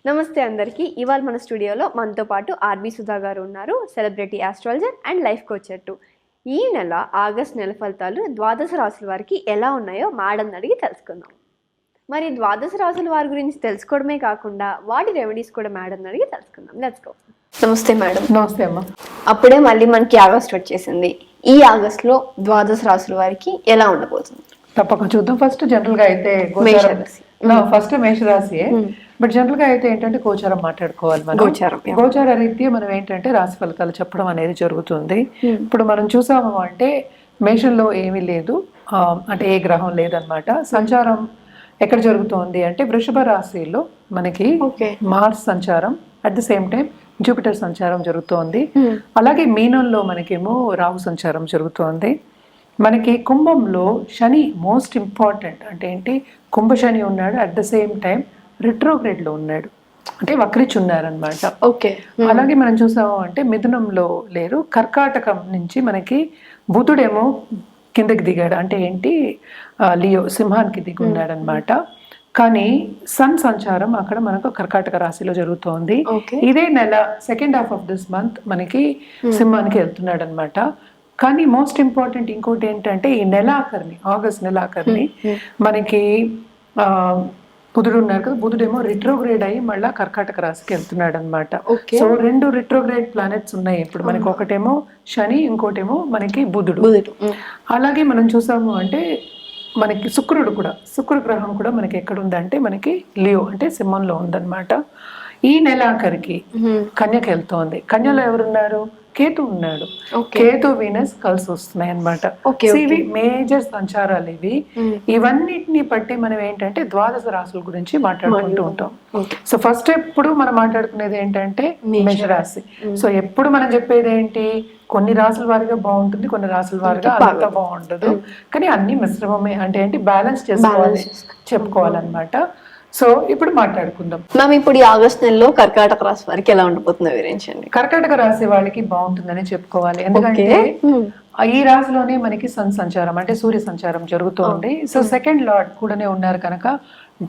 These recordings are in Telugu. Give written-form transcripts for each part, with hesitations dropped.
నమస్తే అందరికీ. ఇవాళ మన స్టూడియోలో మనతో పాటు ఆర్బి సుధా గారు ఉన్నారు, celebrity astrologer and life coacher to. ఈ నెల ఆగస్ట్ నెల ఫలితాలు ద్వాదశ రాశుల వారికి ఎలా ఉన్నాయో మేడం అడిగి తెలుసుకుందాం. మరి ద్వాదశ రాశుల వారి గురించి తెలుసుకోవడమే కాకుండా వాటి రెమెడీస్ కూడా మేడం అడిగి తెలుసుకుందాం. Let's go. నమస్తే మేడం. నమస్తే అమ్మా. అప్పుడే మళ్ళీ మనకి ఆగస్ట్ వచ్చేసింది. ఈ ఆగస్ట్ లో ద్వాదశ రాశుల వారికి ఎలా ఉండబోతుంది? తప్పక చూద్దాం. ఫస్ట్ జనరల్ గా అయితే ఫస్ట్ మేషరాశియే, బట్ జనరల్ గా అయితే ఏంటంటే గోచారం మాట్లాడుకోవాలి. మనం గోచార రీత్యా మనం ఏంటంటే రాశి ఫలితాలు చెప్పడం అనేది జరుగుతుంది. ఇప్పుడు మనం చూసాము అంటే మేషంలో ఏమీ లేదు, అంటే ఏ గ్రహం లేదనమాట. సంచారం ఎక్కడ జరుగుతోంది అంటే వృషభ రాశిలో మనకి మార్స్ సంచారం, at the same time Jupiter సంచారం జరుగుతోంది. అలాగే మీనంలో మనకేమో రాహు సంచారం జరుగుతోంది. మనకి కుంభంలో శని మోస్ట్ ఇంపార్టెంట్, అంటే ఏంటి, కుంభ శని ఉన్నాడు, at the same time retrograde లో ఉన్నాడు, అంటే వక్రించి ఉన్నారనమాట. అలాగే మనం చూసాము అంటే మిథునంలో లేరు, కర్కాటకం నుంచి మనకి బుధుడేమో కిందకి దిగాడు, అంటే ఏంటి లియో సింహానికి దిగి ఉన్నాడు అనమాట. కానీ సన్ సంచారం అక్కడ మనకు కర్కాటక రాశిలో జరుగుతోంది. ఇదే నెల second half of this month మనకి సింహానికి వెళ్తున్నాడు అనమాట. కానీ మోస్ట్ ఇంపార్టెంట్ ఇంకోటి ఏంటంటే ఈ నెలాఖరిని, ఆగస్ట్ నెలాఖరిని మనకి బుధుడు ఉన్నారు కదా, బుధుడేమో రిట్రోగ్రేడ్ అయ్యి మళ్ళీ కర్కాటక రాశికి వెళ్తున్నాడు అనమాట. సో రెండు రిట్రోగ్రేడ్ ప్లానెట్స్ ఉన్నాయి ఇప్పుడు మనకి, ఒకటేమో శని, ఇంకోటేమో మనకి బుధుడు. అలాగే మనం చూసాము అంటే మనకి శుక్రుడు కూడా, శుక్ర గ్రహం కూడా మనకి ఎక్కడ ఉందంటే మనకి లియో, అంటే సింహంలో ఉందన్నమాట. ఈ నెలాఖరికి కన్యకి వెళ్తోంది. కన్యలో ఎవరున్నారు? కేతు ఉన్నాడు. కేతు వీనస్ కలిసి వస్తున్నాయి అనమాట. ఇవి మేజర్ సంచారాలు ఇవి. ఇవన్నిటిని బట్టి మనం ఏంటంటే ద్వాదశ రాశుల గురించి మాట్లాడుకుంటూ ఉంటాం. సో ఫస్ట్ ఎప్పుడు మనం మాట్లాడుకునేది ఏంటంటే మేషరాశి. సో ఎప్పుడు మనం చెప్పేది ఏంటి, కొన్ని రాసుల వారిగా బాగుంటుంది, కొన్ని రాసుల వారిగా అంతా బాగుంటుంది, కానీ అన్ని మిశ్రమమే, అంటే ఏంటి బ్యాలెన్స్ చేసుకోవాలి, చెప్పుకోవాలన్నమాట. సో ఇప్పుడు మాట్లాడుకుందాం మ్యామ్. ఇప్పుడు ఈ ఆగస్ట్ నెలలో కర్కాటక రాశి వారికి ఎలా ఉండబోతుందో వివరించండి. కర్కాటక రాశి వాళ్ళకి బాగుంటుందని చెప్పుకోవాలి, ఎందుకంటే ఈ రాశిలోనే మనకి సన్ సంచారం, అంటే సూర్య సంచారం జరుగుతుంది. సో సెకండ్ లార్డ్ కూడానే ఉన్నారు కనుక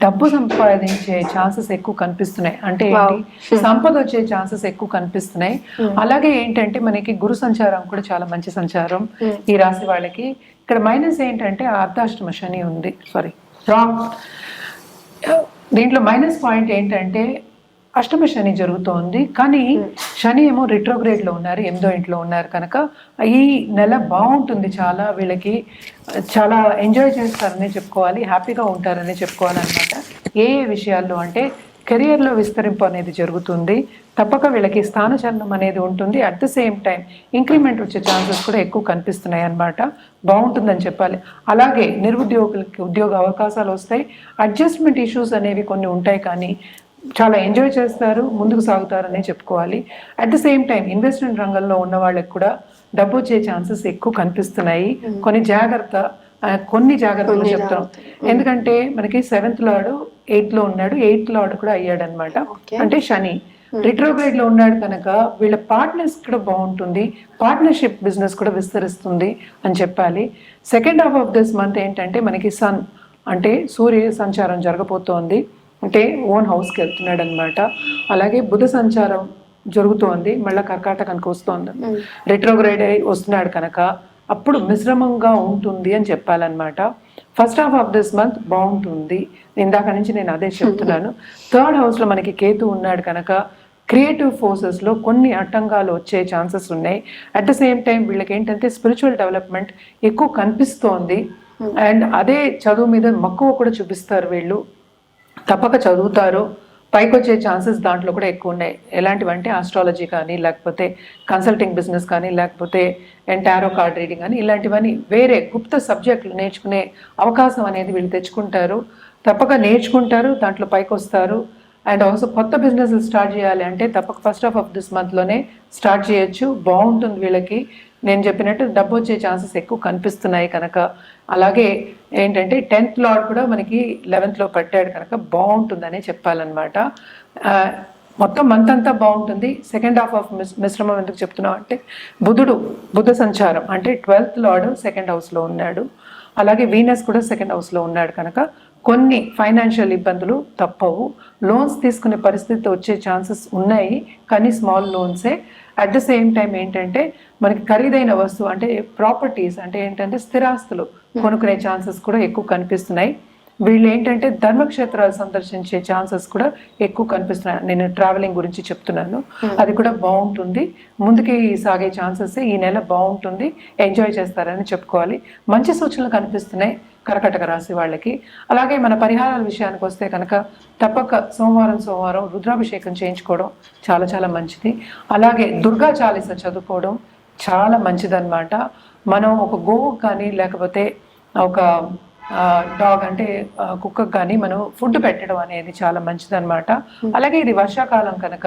డబ్బు సంపాదించే ఛాన్సెస్ ఎక్కువ కనిపిస్తున్నాయి, అంటే ఏంటి సంపద వచ్చే ఛాన్సెస్ ఎక్కువ కనిపిస్తున్నాయి. అలాగే ఏంటంటే మనకి గురు సంచారం కూడా చాలా మంచి సంచారం ఈ రాశి వాళ్ళకి. ఇక్కడ మైనస్ ఏంటంటే అర్ధాష్టమ శని ఉంది, రాంగ్. దీంట్లో మైనస్ పాయింట్ ఏంటంటే అష్టమ శని జరుగుతోంది, కానీ శని ఏమో రిట్రోగ్రేడ్ లో ఉన్నారు, 8వ ఇంట్లో ఉన్నారు కనుక ఈ నెల బాగుంటుంది. చాలా వీళ్ళకి చాలా ఎంజాయ్ చేస్తారనే చెప్పుకోవాలి, హ్యాపీగా ఉంటారనే చెప్పుకోవాలన్నమాట. ఏ విషయాల్లో అంటే కెరియర్లో విస్తరింపు అనేది జరుగుతుంది, తప్పక వీళ్ళకి స్థానచలనం అనేది ఉంటుంది. At the same time increment వచ్చే ఛాన్సెస్ కూడా ఎక్కువ కనిపిస్తున్నాయి అన్నమాట. బాగుంటుందని చెప్పాలి. అలాగే నిరుద్యోగులకి ఉద్యోగ అవకాశాలు వస్తాయి. అడ్జస్ట్మెంట్ ఇష్యూస్ అనేవి కొన్ని ఉంటాయి, కానీ చాలా ఎంజాయ్ చేస్తారు, ముందుకు సాగుతారనే చెప్పుకోవాలి. At the same time investment రంగంలో ఉన్న వాళ్ళకి కూడా డబ్బు వచ్చే ఛాన్సెస్ ఎక్కువ కనిపిస్తున్నాయి. కొన్ని జాగ్రత్తలు చెప్తాం, ఎందుకంటే మనకి 7th లార్డ్ 8th లో ఉన్నాడు, 8th లార్డ్ కూడా అయ్యాడు అనమాట, అంటే శని రిట్రోగ్రేడ్ లో ఉన్నాడు కనుక వీళ్ళ పార్ట్నర్స్ కూడా బాగుంటుంది, పార్ట్నర్షిప్ బిజినెస్ కూడా విస్తరిస్తుంది అని చెప్పాలి. Second half of this month ఏంటంటే మనకి సన్, అంటే సూర్య సంచారం జరగబోతోంది, అంటే ఓన్ హౌస్కి వెళ్తున్నాడు అనమాట. అలాగే బుధ సంచారం జరుగుతోంది, మళ్ళీ కర్కాటకానికి వస్తోంది, రిట్రోగ్రేడ్ అయి వస్తున్నాడు కనుక అప్పుడు మిశ్రమంగా ఉంటుంది అని చెప్పాలన్నమాట. First half of this month బాగుంటుంది, ఇందాక నుంచి నేను అదే చెప్తున్నాను. 3rd హౌస్లో మనకి కేతు ఉన్నాడు కనుక క్రియేటివ్ ఫోర్సెస్లో కొన్ని ఆటంకాలు వచ్చే ఛాన్సెస్ ఉన్నాయి. అట్ ద సేమ్ టైం వీళ్ళకి ఏంటంటే స్పిరిచువల్ డెవలప్మెంట్ ఎక్కువ కనిపిస్తోంది, అండ్ అదే చదువు మీద మక్కువ కూడా చూపిస్తారు వీళ్ళు, తప్పక చదువుతారు, పైకి వచ్చే ఛాన్సెస్ దాంట్లో కూడా ఎక్కువ ఉన్నాయి. ఎలాంటివంటే ఆస్ట్రాలజీ కానీ, లేకపోతే కన్సల్టింగ్ బిజినెస్ కానీ, లేకపోతే టారో కార్డ్ రీడింగ్ కానీ, ఇలాంటివన్నీ వేరే గుప్త సబ్జెక్టులు నేర్చుకునే అవకాశం అనేది వీళ్ళు తెచ్చుకుంటారు, తప్పక నేర్చుకుంటారు, దాంట్లో పైకి వస్తారు. అండ్ ఆల్సో కొత్త బిజినెస్ స్టార్ట్ చేయాలి అంటే తప్పక ఫస్ట్ హాఫ్ ఆఫ్ దిస్ మంత్లోనే స్టార్ట్ చేయొచ్చు, బాగుంటుంది వీళ్ళకి. నేను చెప్పినట్టు డబ్బు వచ్చే ఛాన్సెస్ ఎక్కువ కనిపిస్తున్నాయి కనుక. అలాగే ఏంటంటే 10th లార్డ్ కూడా మనకి 11th లో పట్టాడు కనుక బాగుంటుందనే చెప్పాలన్నమాట. మొత్తం మంత్ అంతా బాగుంటుంది. సెకండ్ హాఫ్ ఆఫ్ మిశ్రమం ఎందుకు చెప్తున్నాం అంటే బుధ సంచారం, అంటే 12th లార్డ్ సెకండ్ హౌస్లో ఉన్నాడు, అలాగే వీనస్ కూడా సెకండ్ హౌస్లో ఉన్నాడు కనుక కొన్ని ఫైనాన్షియల్ ఇబ్బందులు తప్పవు. లోన్స్ తీసుకునే పరిస్థితి వచ్చే ఛాన్సెస్ ఉన్నాయి, కానీ స్మాల్ లోన్సే. అట్ ద సేమ్ టైం ఏంటంటే మనకి ఖరీదైన వస్తువు అంటే ప్రాపర్టీస్ అంటే ఏంటంటే స్థిరాస్తులు కొనుక్కునే ఛాన్సెస్ కూడా ఎక్కువ కనిపిస్తున్నాయి. వీళ్ళు ఏంటంటే ధర్మక్షేత్రాలు సందర్శించే ఛాన్సెస్ కూడా ఎక్కువ కనిపిస్తున్నాయి. నేను ట్రావెలింగ్ గురించి చెప్తున్నాను, అది కూడా బాగుంటుంది. ముందుకి సాగే ఛాన్సెస్ ఈ నెల బాగుంటుంది, ఎంజాయ్ చేస్తారని చెప్పుకోవాలి. మంచి సూచనలు కనిపిస్తున్నాయి కర్కాటక రాశి వాళ్ళకి. అలాగే మన పరిహారాల విషయానికి వస్తే కనుక తప్పక సోమవారం రుద్రాభిషేకం చేయించుకోవడం చాలా చాలా మంచిది. అలాగే దుర్గా చాలీస చదువుకోవడం చాలా మంచిదన్నమాట. మనం ఒక గోవు కానీ లేకపోతే ఒక డాగ్ అంటే కుక్కకు కానీ మనం ఫుడ్ పెట్టడం అనేది చాలా మంచిదన్నమాట. అలాగే ఇది వర్షాకాలం కనుక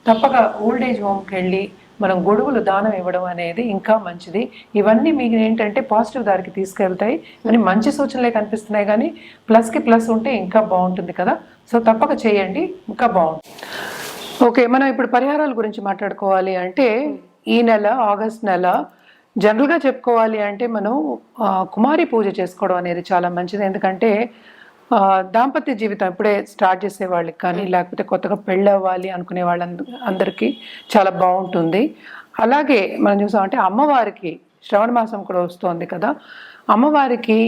తప్పక ఓల్డ్ ఏజ్ హోమ్కి వెళ్ళి మనం గొడుగులు దానం ఇవ్వడం అనేది ఇంకా మంచిది. ఇవన్నీ మీకు ఏంటంటే పాజిటివ్ దారికి తీసుకెళ్తాయి అని మంచి సూచనలే కనిపిస్తున్నాయి, కానీ ప్లస్కి ప్లస్ ఉంటే ఇంకా బాగుంటుంది కదా. సో తప్పక చేయండి, ఇంకా బాగుంటుంది. ఓకే, మనం ఇప్పుడు పరిహారాల గురించి మాట్లాడుకోవాలి అంటే ఈ నెల ఆగస్ట్ నెల జనరల్గా చెప్పుకోవాలి అంటే మనం కుమారి పూజ చేసుకోవడం అనేది చాలా మంచిది. ఎందుకంటే దాంపత్య జీవితం ఇప్పుడే స్టార్ట్ చేసే వాళ్ళకి కానీ లేకపోతే కొత్తగా పెళ్ళి అవ్వాలి అనుకునే వాళ్ళందరికీ చాలా బాగుంటుంది. అలాగే మనం చూసామంటే అమ్మవారికి శ్రవణ మాసం కూడా వస్తుంది కదా, అమ్మవారికి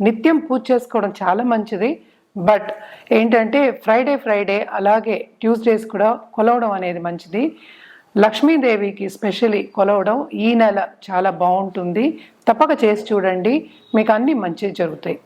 నిత్యం పూజ చేసుకోవడం చాలా మంచిది. బట్ ఏంటంటే ఫ్రైడే అలాగే ట్యూస్డేస్ కూడా కొలవడం అనేది మంచిది. లక్ష్మీదేవికి స్పెషల్లీ కొలవడం ఈ నెల చాలా బాగుంటుంది. తప్పక చేసి చూడండి, మీకు అన్నీ మంచి జరుగుతాయి.